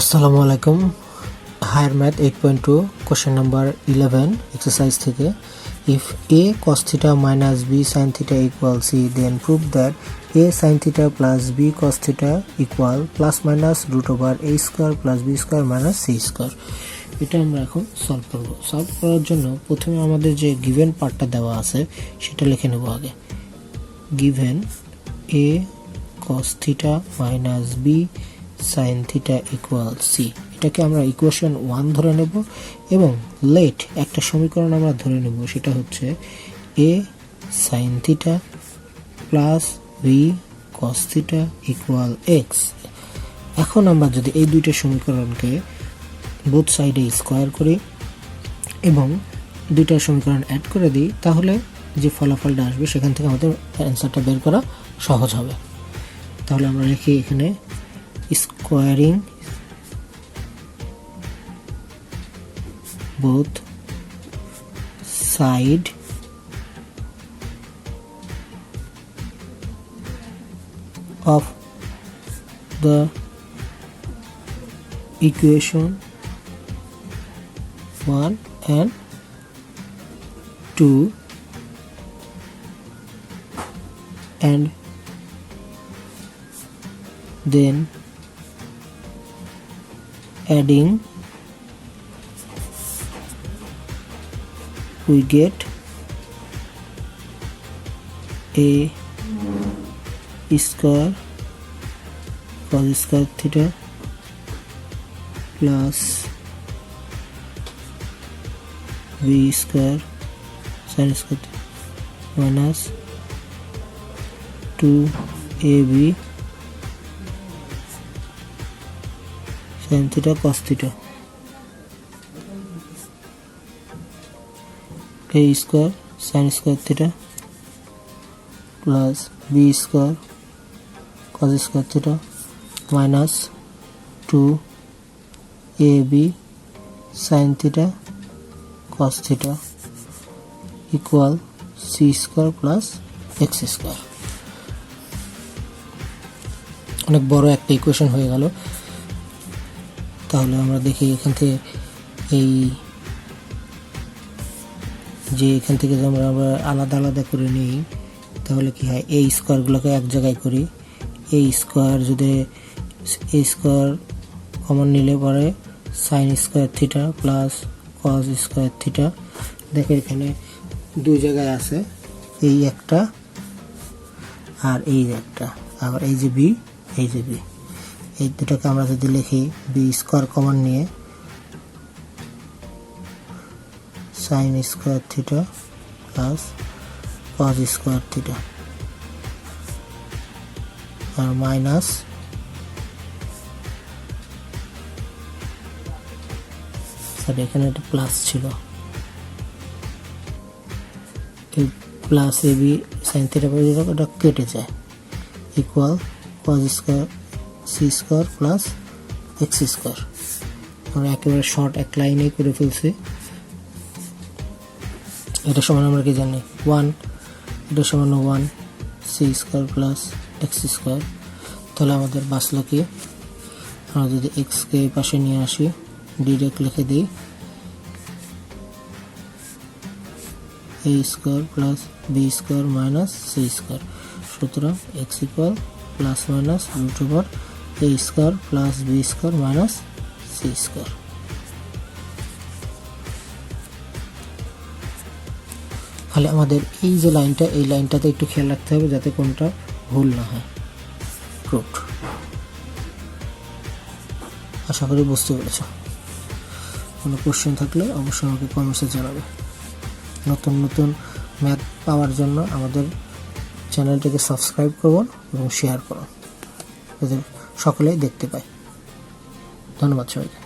আসসালামু আলাইকুম। Higher math 8.2 question number 11 exercise থেকে if a cos theta minus b sin theta equal c then prove that a sin theta plus b cos theta equal plus minus root over a square plus b square minus c square। এটা আমরা এখন solve করব। Solve করার জন্য প্রথমে আমাদের যে given পার্টটা দেওয়া আছে সেটা লিখে নেব আগে। Given a cos theta minus b sin theta equal c, এটাকে আমরা ইকুয়েশন 1 ধরে নেব এবং লেট একটা সমীকরণ আমরা ধরে নেব, সেটা হচ্ছে a sin theta plus b cos theta equal x। এখন আমরা যদি এই দুইটা সমীকরণকে বোথ সাইডে স্কোয়ার করি এবং দুইটা সমীকরণ অ্যাড করে দিই, তাহলে যে ফলাফলটা আসবে সেখান থেকে আমাদের অ্যান্সারটা বের করা সহজ হবে। তাহলে আমরা লিখি এখানে squaring both side of the equation 1 and 2 and then adding we get a square cos square theta plus b square sin square theta minus 2ab sin theta cos theta a square sin square theta plus b square cos square theta minus 2ab sin theta cos theta equal c square plus x square। অনেক বড় একটা equation হয়ে গেল। তাহলে আমরা দেখি এখান থেকে এই যে এখান থেকে আমরা আলাদা আলাদা করে নিই, তাহলে কি হয়, এই স্কোয়ারগুলোকে এক জায়গায় করি। এই স্কোয়ার যদি এই স্কোয়ার কমন নিলে পরে sign square theta plus cos square theta, দেখো এখানে দুই জায়গায় আছে, এই একটা আর এই একটা, আবার এই যে বি, এই যে বি, এই দুটাকে আমরা যদি লিখি বি স্কোয়ার কমন নিয়ে sine square theta plus cos square theta আর মাইনাস এখানে একটা প্লাস ছিল, এই plus a b sine theta ওটা কেটে যায়, equal cos square c square plus x square. আমরা একেবারে শর্ট এক লাইনেই করে ফেলছি। এটা সমান আমরা কি জানি 1, এটা সমান 1 c square plus x square. তাহলে আমাদের বাঁচলো কি, আমরা যদি এক্সকে এই পাশে নিয়ে আসি, ডিরেক্ট লিখে দিই a square plus b square minus c square. সুতরাং x equal plus minus root over a square plus b square minus c square. তাহলে আমাদের এই যে লাইনটা, এই লাইনটাতে একটু খেয়াল রাখতে হবে যাতে কোনটা ভুল না হয়। প্রুফড। আশা করি বুঝতে পেরেছ। কোনো কোশ্চেন থাকলে অবশ্যই আমাকে কমেন্টসে জানাবে। নতুন নতুন ম্যাথ পাওয়ার জন্য আমাদের চ্যানেলটিকে সাবস্ক্রাইব করুন এবং শেয়ার করুন, যাতে সকলেই দেখতে পায়। ধন্যবাদ সবাইকে।